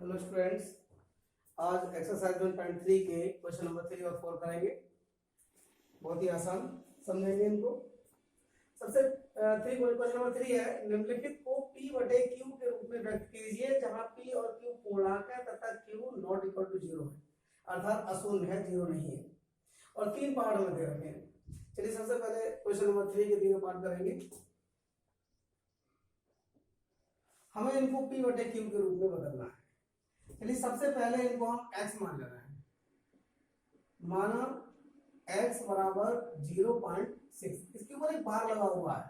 Hello students, आज exercise 1.3 के question number 3 और 4 करेंगे। बहुत ही आसान समझेंगे इनको। सबसे क्वेश्चन नंबर 3 है, निम्नलिखित को P बटे Q के रूप में व्यक्त कीजिए जहां P और Q पूर्णांक है तथा Q नॉट इक्वल टू 0 है, अर्थात अशून्य है, 0 नहीं है, और 3 पार्ट में दे रखे हैं। चलिए सबसे पहले क्वेश्चन नंबर 3 के 3 पार्ट करेंगे। हमें इनको P बटे Q के रूप में बदलना है। चलिए सबसे पहले इनको हम x मान ले रहे हैं। माना x बराबर 0.6, इसके ऊपर एक बार लगा हुआ है।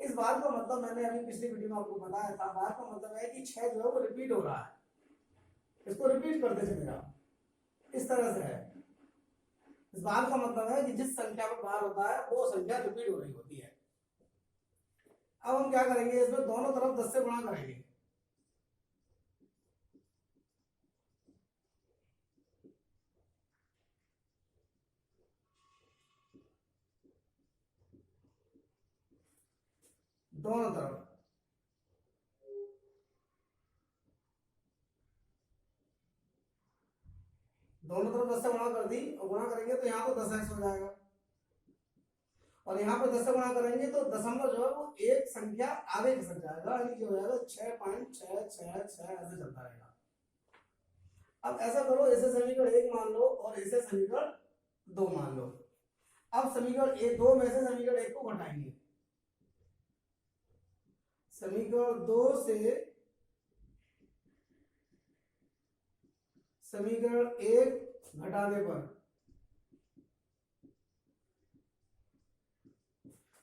इस बार का मतलब मैंने अभी पिछली वीडियो में आपको बताया था, बार का मतलब है कि 6 जो है वो रिपीट हो रहा है, इसको रिपीट करते चले जाओ, इस तरह से है। इस बार का मतलब है कि जिस संख्या पर बार होता है वो संख्या रिपीट हो रही होती है। अब हम क्या करेंगे, इसमें दोनों तरफ 10 से गुणा करेंगे। दोनों तरफ दोनों तरफ 10 से गुणा कर दी, और गुणा करेंगे तो यहाँ पर 10x हो जाएगा, और यहाँ पे 10 से गुणा करेंगे तो दशमलव जो है वो एक संख्या आगे खसक जाएगा, यानी कि हो जाएगा 6.666 ऐसे चलता रहेगा। अब ऐसा करो, इसे समीकरण 1 मान लो और इसे समीकरण 2 मान लो। अब समीकरण 2 में से समीकरण 1 को घटाएंगे। समीकरण 2 से समीकरण 1 घटाने पर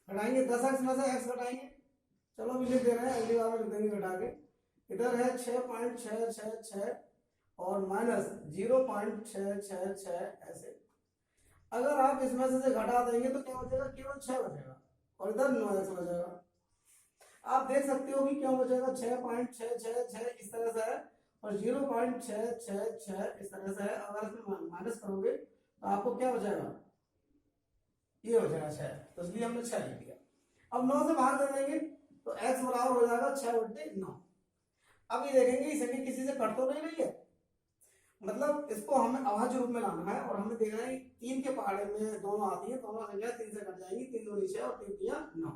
घटाएंगे 10x में से x घटाएंगे। चलो अभी लिख दे रहे हैं, अगली बार में लिख देंगे घटा के। इधर है 6.666 और माइनस 0.666 ऐसे। अगर आप इसमें से घटा देंगे तो क्या बचेगा, केवल 6 बचेगा, और इधर 9x बचेगा। आप देख सकते हो कि क्यों बचेगा, 6.666 इस तरह से है और 0.666 इस तरह से है। अगर इसमें माइनस करोगे तो आपको क्या बचेगा, ये हो जाएगा 6, तो इसलिए हमने 6 लिख दिया। अब 9 से भाग दे देंगे तो x बराबर हो जाएगा 6/9। अब ये देखेंगे ये संख्या किसी से कट तो नहीं रही है, मतलब इसको हमें अभाज्य रूप में लाना है, और हमें देख रहे हैं 3 के पहाड़े में दोनों आती है, दोनों संख्या 3 से कट जाएंगी, 3 दूनी 6 और 3 तिया 9,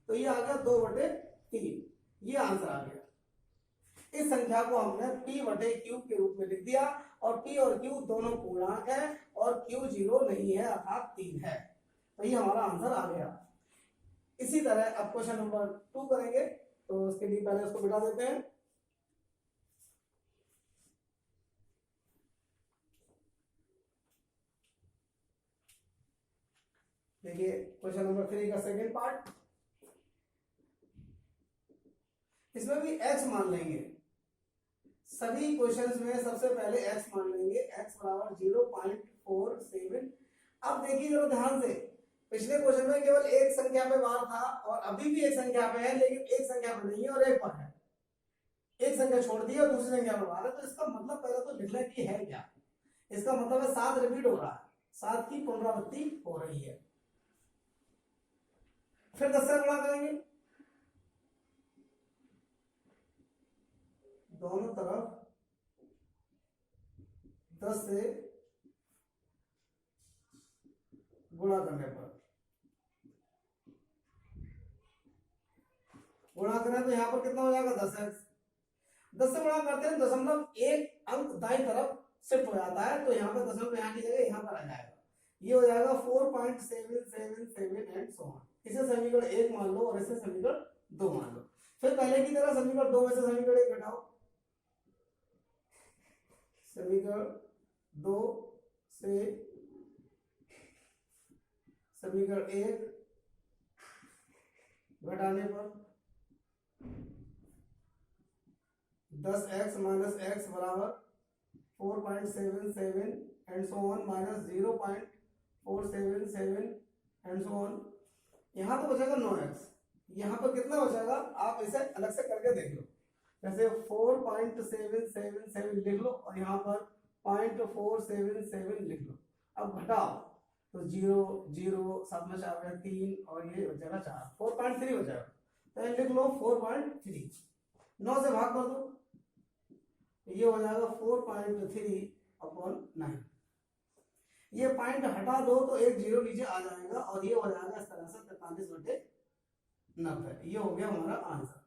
तो ये आ गया 2/3, ये आंसर आ गया। इस संख्या को हमने P बटे Q के रूप में लिख दिया, और P और Q दोनों पूर्णांक है और Q 0 नहीं है, अर्थात 3 है, तो ये हमारा आंसर आ गया। इसी तरह अब क्वेश्चन नंबर 2 करेंगे, तो उसके लिए पहले उसको मिटा देते हैं। देखिए क्वेश्चन नंबर 3 का सेकंड पार्ट, इसमें भी x मान लेंगे। सभी क्वेश्चंस में सबसे पहले x मान लेंगे, x बराबर 0.47। अब देखिए जरा ध्यान से, पिछले क्वेश्चन में केवल एक संख्या पे बार था और अभी भी एक संख्या पे है, लेकिन एक संख्या पे नहीं है और एक पर है। एक संख्या छोड़ दी और दूसरी संख्या पे बार है, तो इसका मतलब पहले तो लिख लें कि है क्या। इसका मतलब है 7 रिपीट हो रहा है, 7 की पुनरावृत्ति हो रही है। फिर 10 से गुणा करेंगे, दोनों तरफ 10 से गुणा करने पर, गुणा करें तो यहां पर कितना हो जाएगा, 10x। 10 से गुणा करते हैं, दशमलव एक अंक दाईं तरफ शिफ्ट हो जाता है, तो यहाँ पर दशमलव यहाँ की जगह यहाँ पर आ जाएगा, ये हो जाएगा 4.777 एंड सो ऑन। इसे समीकरण 1 मान लो और इसे समीकरण 2 मान लो। फिर पहले की तरह समीकरण 2 में से समीकरण 1 घटाओ। समीकरण 2 से समीकरण 1 घटाने पर 10x माइनस x बराबर 4.77 and so on minus 0.477 and so on. यहाँ तो बचेगा 9x, यहाँ पर कितना बचेगा आप इसे अलग से करके देख लो। जैसे 4.777 लिख लो और यहाँ पर 0.477 लिख लो। अब घटाओ तो 0 0 साथ में 4 3 और ये बचेगा 4, 4.3 बचेगा, तो लिख लो 4.3। 9 से भाग कर दो, ये हो जाएगा 4.3/9। ये पॉइंट हटा दो तो एक जीरो नीचे आ जाएगा और ये हो जाएगा इस तरह से 43/90। ये हो गया हमारा आंसर।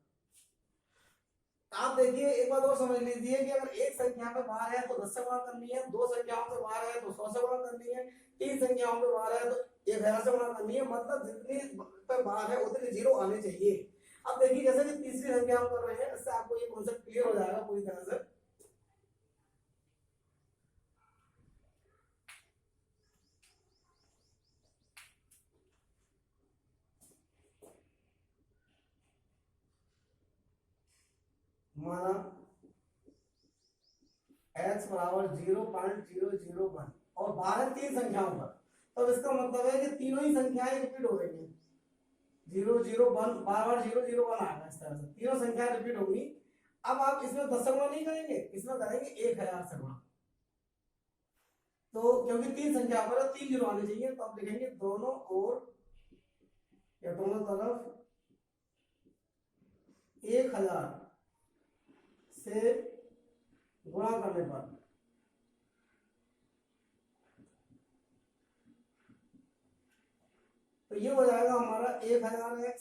आप देखिए एक बात और समझ लीजिए कि अगर एक संख्या पे बार है तो 10 से गुणा करनी है, दो संख्याओं पे बार है तो 100 से गुणा करनी है, तीन संख्याओं पे बार है तो 1000 से गुणा करनी है। मतलब जितनी पे बार है उतने जीरो आने चाहिए। अब देखिए जैसे कि तीसरी संख्या हम कर रहे हैं, इससे आपको ये कॉन्सेप्ट क्लियर हो जाएगा पूरी तरह से। माना x बराबर 0.001 और बाहर तीन संख्याओं पर, तो इसका मतलब है कि तीनों ही संख्याएं रिपीट हो रही हैं। 001 बार बार 001 आएगा इस तरह से, तीनों संख्याएं रिपीट होगी। अब आप इसमें 10 से गुणा नहीं करेंगे, इसमें करेंगे 1000 से गुणा। तो क्योंकि तीन संख्या पर तीन जीरो आने चाहिए, तो आप लिखेंगे दोनों ओर या दोनों तरफ 1000 से गुणा करने पर तो ये हो जाएगा हमारा 1000x।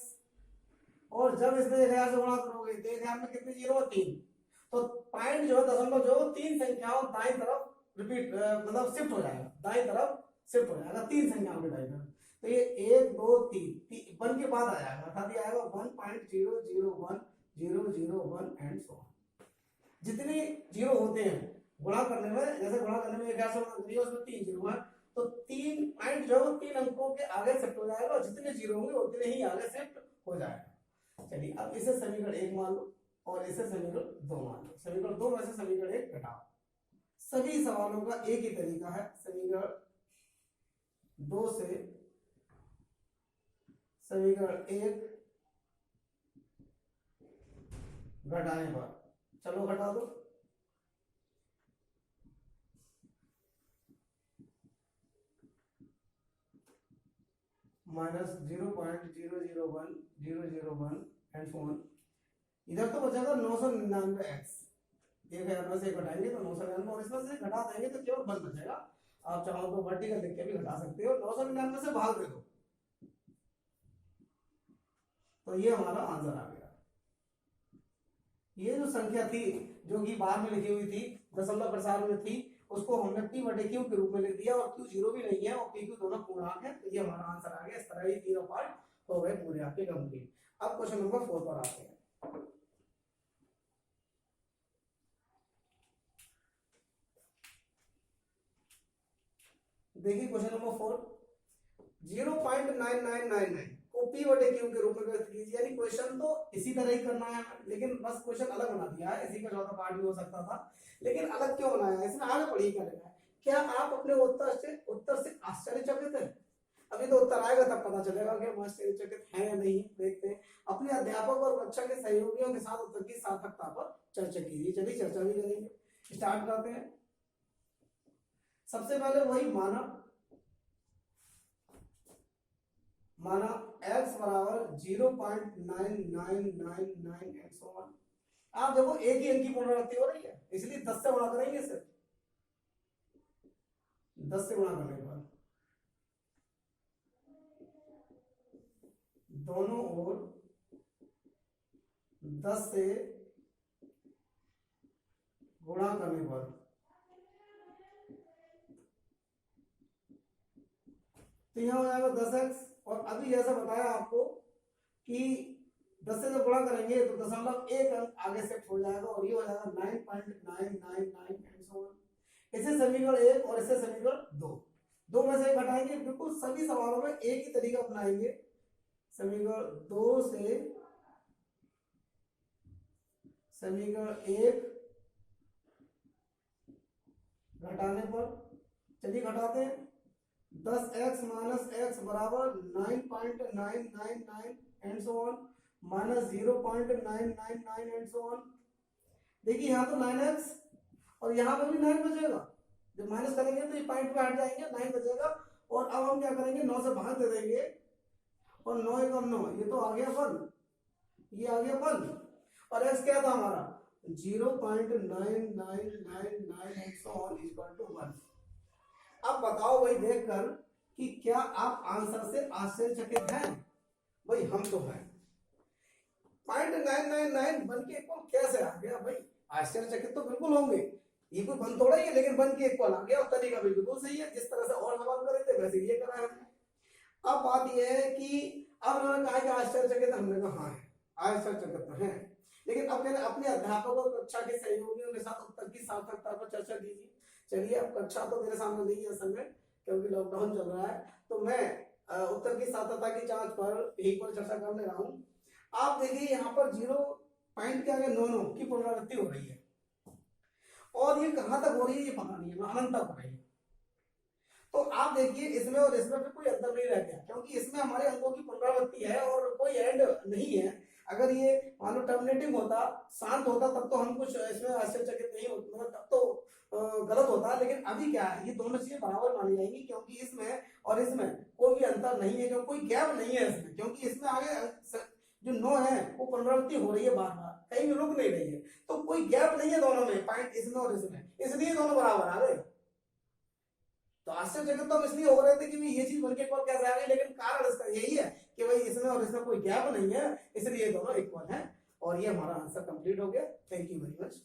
और जब इसमें 1000 से गुणा करोगे तो 1000 में कितने जीरो? 3। तो पॉइंट जो है दशमलव जो तीन संख्याओं दाईं तरफ रिपीट मतलब शिफ्ट हो जाएगा, दाईं तरफ शिफ्ट हो जाएगा तीन संख्याओं के दाईं तरफ। तो ये 1 2 3 1 के बाद आ जाएगा, अर्थात ये आएगा 1.001 एंड सो ऑन। जितने जीरो होते हैं गुणा करने में, जैसे गुणा करने में 1000 से गुणा करिए उसमें तीन जीरो है, तो तीन पॉइंट जो है तीन अंकों के आगे शिफ्ट हो जाएगा और जितने जीरो होंगे उतने ही आगे शिफ्ट हो जाएगा। चलिए अब इसे समीकरण 1 मान लो और इसे समीकरण 2 मान लो। समीकरण 2 में से समीकरण 1 घटाओ। सभी सवालों का एक ही तरीका है, समीकरण 2 से समीकरण 1 घटाने पर, चलो घटा दो। Minus 0.001 and so on. इधर तो बचेगा 999x। 1000 में से घटाएंगे तो 999 और इसमें से घटा देंगे तो केवल 1 बचेगा। आप चाहो तो वर्टिकल लिख के भी घटा सकते हो, 999 से भाग दे दो तो ये हमारा आंसर आ गया। ये जो संख्या थी जो कि बाहर में लिखी हुई थी, दशमलव प्रसार में थी, उसको हमने p बटे q के रूप में लिख दिया और q जीरो भी नहीं है और p q दोनों पूर्णांक है, तो ये हमारा आंसर आ गया। इस तरह ये तीनों पार्ट हो गए पूरे आपके कंप्लीट। अब क्वेश्चन नंबर 4 पर आते हैं। देखिए क्वेश्चन नंबर 4, 0.9999 को p बटे q के रूप में व्यक्त कीजिए। यानी क्वेश्चन तो इसी तरह ही करना है, लेकिन बस क्वेश्चन अलग बना दिया है। इसी का चौथा पार्ट भी हो सकता था, लेकिन अलग क्यों बनाया है, इसमें आगे पढ़िए क्या लिखा है। क्या आप अपने उत्तर से आश्चर्यचकित हैं? अभी तो उत्तर आएगा तब पता चलेगा कि हम आश्चर्यचकित हैं या नहीं। देखते हैं। अपने अध्यापक और कक्षा के सहयोगियों के साथ उत्तर की सार्थकता पर चर्चा कीजिए। चलिए चर्चा भी करेंगे, स्टार्ट करते हैं। सबसे पहले वही माना x बराबर 0.9999 एंड सो ऑन। आप देखो एक ही अंक की पुनरावृत्ति हो रही है, इसलिए 10 से गुणा करेंगे। सिर्फ 10 से गुणा करने पर दोनों ओर 10 से गुणा करने पर तो यहां हो जाएगा 10x। और अभी जैसा बताया आपको कि 10 से जब गुणा करेंगे तो दशमलव एक अंक आगे शिफ्ट हो जाएगा और ये हो जाएगा 9.999 एंड सो ऑन। इसे समीकरण 1 और इसे समीकरण 2 में से घटाएंगे। बिल्कुल सभी सवालों में एक ही तरीका अपनाएंगे। समीकरण 2 से समीकरण 1 घटाने पर, चलिए घटाते हैं। 10x माइनस x बराबर 9.999 and so on minus 0.999 and so on. देखिए यहाँ तो 9x और यहाँ पर भी 9 बचेगा। जब माइनस करेंगे तो ये पॉइंट पे हट जाएंगे, 9 बचेगा। और अब हम क्या करेंगे, 9 से भाग दे देंगे और 9 एकम 9, ये तो आ गया 1, ये आ गया 1। और x क्या था हमारा 0.9999 अब बताओ भाई देखकर कि क्या आप आंसर से आश्चर्यचकित हैं? भाई हम तो हैं। 0.999 बन के इक्वल कैसे आ गया भाई? आश्चर्यचकित तो बिल्कुल होंगे, ये कोई बन थोड़ा ही है, लेकिन बन के इक्वल आ गया और तरीका भी बिल्कुल सही है, जिस तरह से और सवाल करे थे वैसे ये करा है हमने। अब बात यह है कि अब उन्होंने कहा कि आश्चर्यचकित, हमने कहा हाँ है आश्चर्यचकित तो है, लेकिन अब कहते अपने अध्यापकों कक्षा के सहयोगियों के साथ उत्तर की सार्थकता पर चर्चा कीजिए। चलिए, अब कक्षा तो मेरे सामने नहीं है असल में क्योंकि लॉकडाउन चल रहा है, तो मैं उत्तर की सार्थकता की जांच पर यही पर चर्चा करने रहा हूँ। आप देखिए यहाँ पर 0.99 की पुनरावृत्ति हो रही है और ये कहां तक हो रही है ये पता नहीं है, अनंत तक हो रही है। तो आप देखिए इसमें और इसमें फिर कोई अंतर नहीं रह गया, क्योंकि इसमें हमारे अंकों की पुनरावृत्ति है और कोई एंड नहीं है। अगर ये मान लो टर्मिनेटिंग होता, शांत होता, तब तो हम कुछ इसमें आश्चर्यचकित नहीं होते, मतलब तब तो गलत होता। लेकिन अभी क्या है, ये दोनों चीजें बराबर मानी जाएंगी क्योंकि इसमें और इसमें कोई भी अंतर नहीं है, क्योंकि कोई गैप नहीं है इसमें, क्योंकि इसमें आगे जो 9 है वो पुनरावृत्ति हो रही है बार बार, कहीं भी रुक नहीं रही है, तो कोई गैप नहीं है दोनों में, पॉइंट इसमें और इसमें, इसलिए दोनों बराबर आ गए। तो आश्चर्यचकित तो हम इसलिए हो रहे थे कि ये चीज बन के इक्वल कैसे आ गई, लेकिन कारण इसका यही है कि भाई इसमें और इसमें कोई गैप नहीं है, इसलिए दोनों इक्वल हैं। और ये हमारा आंसर कंप्लीट हो गया। Thank you very much.